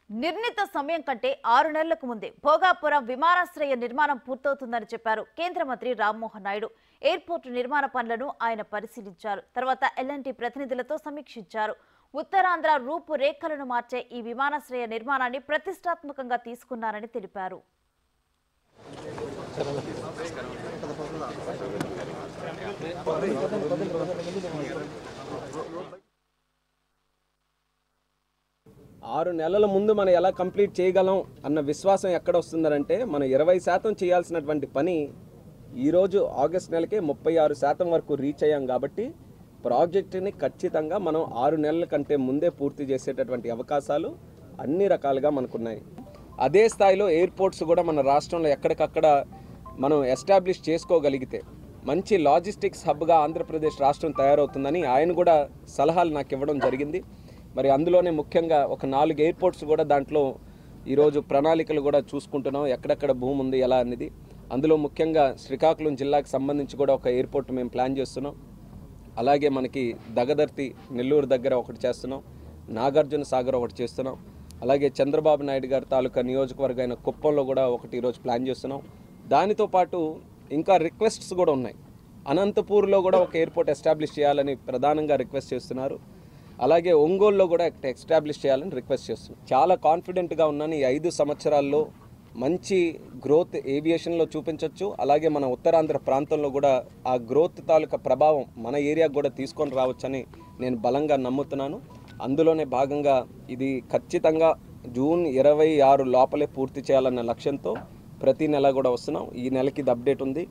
నిర్ణీత సమయం కంటే 6 నెలలకు ముందే భోగాపురం విమానాశ్రయ నిర్మాణం పూర్తవుతుందని చెప్పారు కేంద్ర మంత్రి రామ్మోహన్ నాయుడు. ఎయిర్పోర్టు నిర్మాణ పనులను ఆయన పరిశీలించారు. తర్వాత ఎల్ఎన్టీ ప్రతినిధులతో సమీక్షించారు. ఉత్తరాంధ్ర రూపురేఖలను మార్చే ఈ విమానాశ్రయ నిర్మాణాన్ని ప్రతిష్టాత్మకంగా తీసుకున్నారని తెలిపారు. ఆరు నెలల ముందు మనం ఎలా కంప్లీట్ చేయగలం అన్న విశ్వాసం ఎక్కడ వస్తుందంటే మనం 20% చేయాల్సినటువంటి పని ఈరోజు ఆగస్ట్ నెలకే 36% వరకు రీచ్ అయ్యాం. కాబట్టి ప్రాజెక్టుని ఖచ్చితంగా మనం 6 నెలల కంటే ముందే పూర్తి చేసేటటువంటి అవకాశాలు అన్ని రకాలుగా మనకున్నాయి. అదే స్థాయిలో ఎయిర్పోర్ట్స్ కూడా మన రాష్ట్రంలో ఎక్కడికక్కడ మనం ఎస్టాబ్లిష్ చేసుకోగలిగితే మంచి లాజిస్టిక్స్ హబ్గా ఆంధ్రప్రదేశ్ రాష్ట్రం తయారవుతుందని ఆయన కూడా సలహాలు నాకు ఇవ్వడం జరిగింది. మరి అందులోనే ముఖ్యంగా ఒక 4 ఎయిర్పోర్ట్స్ కూడా దాంట్లో ఈరోజు ప్రణాళికలు కూడా చూసుకుంటున్నాం, ఎక్కడెక్కడ భూమి ఉంది ఎలా అనేది. అందులో ముఖ్యంగా శ్రీకాకుళం జిల్లాకు సంబంధించి కూడా ఒక ఎయిర్పోర్ట్ మేము ప్లాన్ చేస్తున్నాం. అలాగే మనకి దగదర్తి నెల్లూరు దగ్గర ఒకటి చేస్తున్నాం, నాగార్జున సాగర్ ఒకటి చేస్తున్నాం. అలాగే చంద్రబాబు నాయుడు గారి తాలూకా నియోజకవర్గం అయిన కుప్పంలో కూడా ఒకటి ఈరోజు ప్లాన్ చేస్తున్నాం. దానితో పాటు ఇంకా రిక్వెస్ట్స్ కూడా ఉన్నాయి. అనంతపూర్లో కూడా ఒక ఎయిర్పోర్ట్ ఎస్టాబ్లిష్ చేయాలని ప్రధానంగా రిక్వెస్ట్ చేస్తున్నారు. అలాగే ఒంగోలులో కూడా ఎస్టాబ్లిష్ చేయాలని రిక్వెస్ట్ చేస్తున్నాం. చాలా కాన్ఫిడెంట్గా ఉన్నాను ఈ 5 సంవత్సరాల్లో మంచి గ్రోత్ ఏవియేషన్లో చూపించవచ్చు. అలాగే మన ఉత్తరాంధ్ర ప్రాంతంలో కూడా ఆ గ్రోత్ తాలూకా ప్రభావం మన ఏరియాకు కూడా తీసుకొని రావచ్చని నేను బలంగా నమ్ముతున్నాను. అందులోనే భాగంగా ఇది ఖచ్చితంగా జూన్ 26 లోపలే పూర్తి చేయాలన్న లక్ష్యంతో ప్రతి నెల కూడా వస్తున్నాం. ఈ నెలకి ఇది అప్డేట్ ఉంది.